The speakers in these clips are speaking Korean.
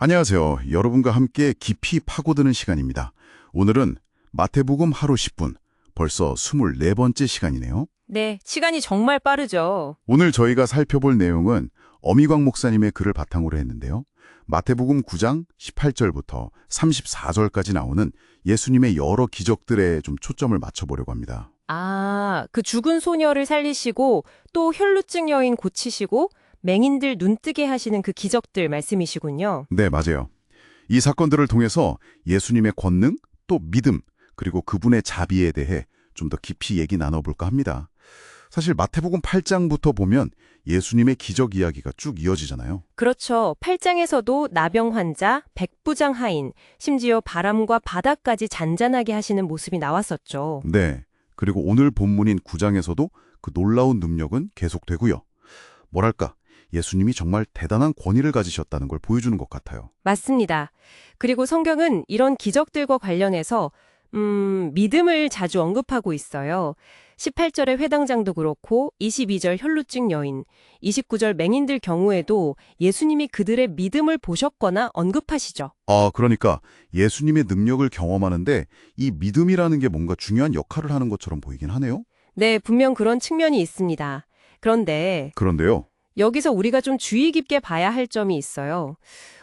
안녕하세요. 여러분과 함께 깊이 파고드는 시간입니다. 오늘은 마태복음 하루 10분, 벌써 24번째 시간이네요. 네, 시간이 정말 빠르죠. 오늘 저희가 살펴볼 내용은 어미광 목사님의 글을 바탕으로 했는데요. 마태복음 9장 18절부터 34절까지 나오는 예수님의 여러 기적들에 좀 초점을 맞춰보려고 합니다. 그 죽은 소녀를 살리시고 또 혈루증 여인 고치시고 맹인들 눈뜨게 하시는 그 기적들 말씀이시군요. 네, 맞아요. 이 사건들을 통해서 예수님의 권능, 또 믿음, 그리고 그분의 자비에 대해 좀 더 깊이 얘기 나눠볼까 합니다. 사실 마태복음 8장부터 보면 예수님의 기적 이야기가 쭉 이어지잖아요. 그렇죠. 8장에서도 나병 환자, 백부장 하인, 심지어 바람과 바다까지 잔잔하게 하시는 모습이 나왔었죠. 네. 그리고 오늘 본문인 9장에서도 그 놀라운 능력은 계속되고요. 뭐랄까, 예수님이 정말 대단한 권위를 가지셨다는 걸 보여주는 것 같아요. 맞습니다. 그리고 성경은 이런 기적들과 관련해서 믿음을 자주 언급하고 있어요. 18절의 회당장도 그렇고 22절 혈루증 여인, 29절 맹인들 경우에도 예수님이 그들의 믿음을 보셨거나 언급하시죠. 그러니까 예수님의 능력을 경험하는데 이 믿음이라는 게 뭔가 중요한 역할을 하는 것처럼 보이긴 하네요. 네, 분명 그런 측면이 있습니다. 그런데요. 여기서 우리가 좀 주의 깊게 봐야 할 점이 있어요.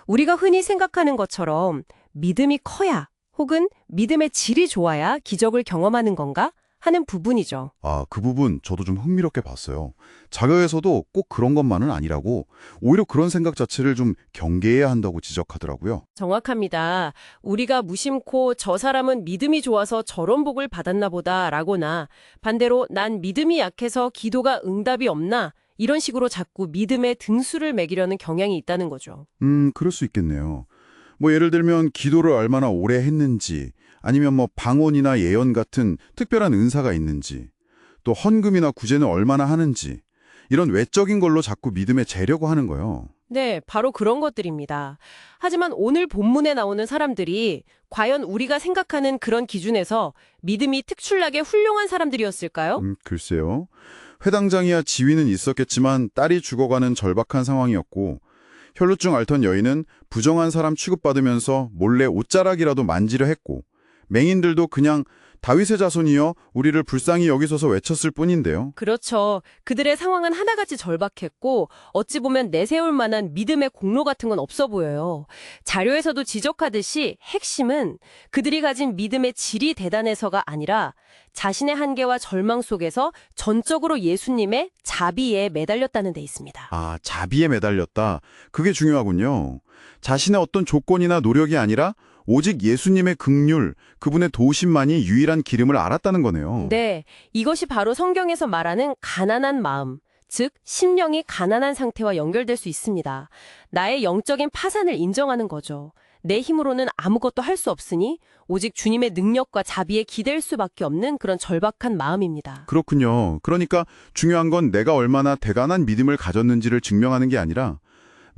우리가 흔히 생각하는 것처럼 믿음이 커야 혹은 믿음의 질이 좋아야 기적을 경험하는 건가 하는 부분이죠. 그 부분 저도 좀 흥미롭게 봤어요. 자료에서도 꼭 그런 것만은 아니라고 오히려 그런 생각 자체를 좀 경계해야 한다고 지적하더라고요. 정확합니다. 우리가 무심코 저 사람은 믿음이 좋아서 저런 복을 받았나 보다라거나 반대로 난 믿음이 약해서 기도가 응답이 없나 이런 식으로 자꾸 믿음의 등수를 매기려는 경향이 있다는 거죠. 그럴 수 있겠네요. 뭐 예를 들면 기도를 얼마나 오래 했는지 아니면 뭐 방언이나 예언 같은 특별한 은사가 있는지 또 헌금이나 구제는 얼마나 하는지 이런 외적인 걸로 자꾸 믿음에 재려고 하는 거예요. 네, 바로 그런 것들입니다. 하지만 오늘 본문에 나오는 사람들이 과연 우리가 생각하는 그런 기준에서 믿음이 특출나게 훌륭한 사람들이었을까요? 글쎄요. 회당장이야 지위는 있었겠지만 딸이 죽어가는 절박한 상황이었고 혈루증 앓던 여인은 부정한 사람 취급받으면서 몰래 옷자락이라도 만지려 했고 맹인들도 그냥 다윗의 자손이여 우리를 불쌍히 여기소서 외쳤을 뿐인데요. 그렇죠. 그들의 상황은 하나같이 절박했고 어찌 보면 내세울 만한 믿음의 공로 같은 건 없어 보여요. 자료에서도 지적하듯이 핵심은 그들이 가진 믿음의 질이 대단해서가 아니라 자신의 한계와 절망 속에서 전적으로 예수님의 자비에 매달렸다는 데 있습니다. 자비에 매달렸다. 그게 중요하군요. 자신의 어떤 조건이나 노력이 아니라 오직 예수님의 긍휼, 그분의 도우심만이 유일한 기름을 알았다는 거네요. 네, 이것이 바로 성경에서 말하는 가난한 마음, 즉 심령이 가난한 상태와 연결될 수 있습니다. 나의 영적인 파산을 인정하는 거죠. 내 힘으로는 아무것도 할 수 없으니 오직 주님의 능력과 자비에 기댈 수밖에 없는 그런 절박한 마음입니다. 그렇군요. 그러니까 중요한 건 내가 얼마나 대단한 믿음을 가졌는지를 증명하는 게 아니라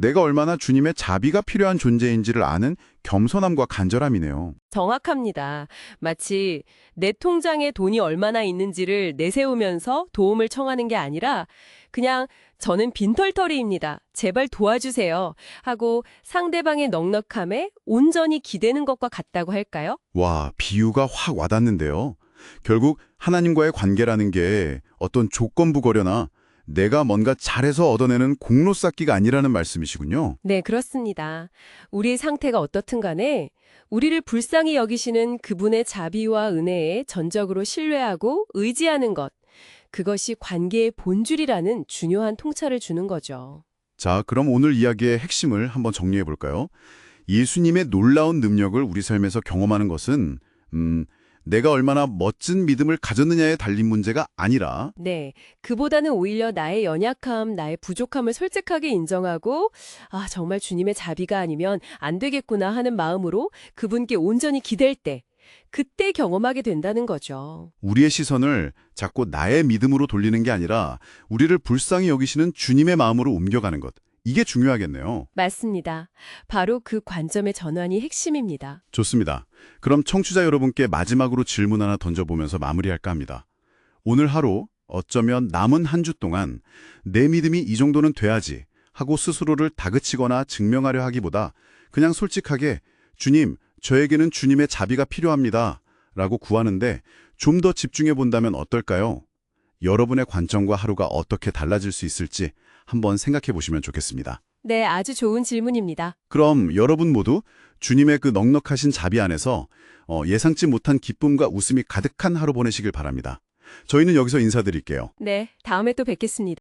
내가 얼마나 주님의 자비가 필요한 존재인지를 아는 겸손함과 간절함이네요. 정확합니다. 마치 내 통장에 돈이 얼마나 있는지를 내세우면서 도움을 청하는 게 아니라 그냥 저는 빈털터리입니다. 제발 도와주세요. 하고 상대방의 넉넉함에 온전히 기대는 것과 같다고 할까요? 와, 비유가 확 와닿는데요. 결국 하나님과의 관계라는 게 어떤 조건부거려나 내가 뭔가 잘해서 얻어내는 공로 쌓기가 아니라는 말씀이시군요. 네, 그렇습니다. 우리의 상태가 어떻든 간에 우리를 불쌍히 여기시는 그분의 자비와 은혜에 전적으로 신뢰하고 의지하는 것, 그것이 관계의 본줄이라는 중요한 통찰을 주는 거죠. 자, 그럼 오늘 이야기의 핵심을 한번 정리해 볼까요? 예수님의 놀라운 능력을 우리 삶에서 경험하는 것은 내가 얼마나 멋진 믿음을 가졌느냐에 달린 문제가 아니라 네, 그보다는 오히려 나의 연약함, 나의 부족함을 솔직하게 인정하고 정말 주님의 자비가 아니면 안 되겠구나 하는 마음으로 그분께 온전히 기댈 때, 그때 경험하게 된다는 거죠. 우리의 시선을 자꾸 나의 믿음으로 돌리는 게 아니라 우리를 불쌍히 여기시는 주님의 마음으로 옮겨가는 것. 이게 중요하겠네요. 맞습니다. 바로 그 관점의 전환이 핵심입니다. 좋습니다. 그럼 청취자 여러분께 마지막으로 질문 하나 던져보면서 마무리할까 합니다. 오늘 하루 어쩌면 남은 한 주 동안 내 믿음이 이 정도는 돼야지 하고 스스로를 다그치거나 증명하려 하기보다 그냥 솔직하게 주님, 저에게는 주님의 자비가 필요합니다. 라고 구하는데 좀 더 집중해 본다면 어떨까요? 여러분의 관점과 하루가 어떻게 달라질 수 있을지 한번 생각해 보시면 좋겠습니다. 네, 아주 좋은 질문입니다. 그럼 여러분 모두 주님의 그 넉넉하신 자비 안에서 예상치 못한 기쁨과 웃음이 가득한 하루 보내시길 바랍니다. 저희는 여기서 인사드릴게요. 네, 다음에 또 뵙겠습니다.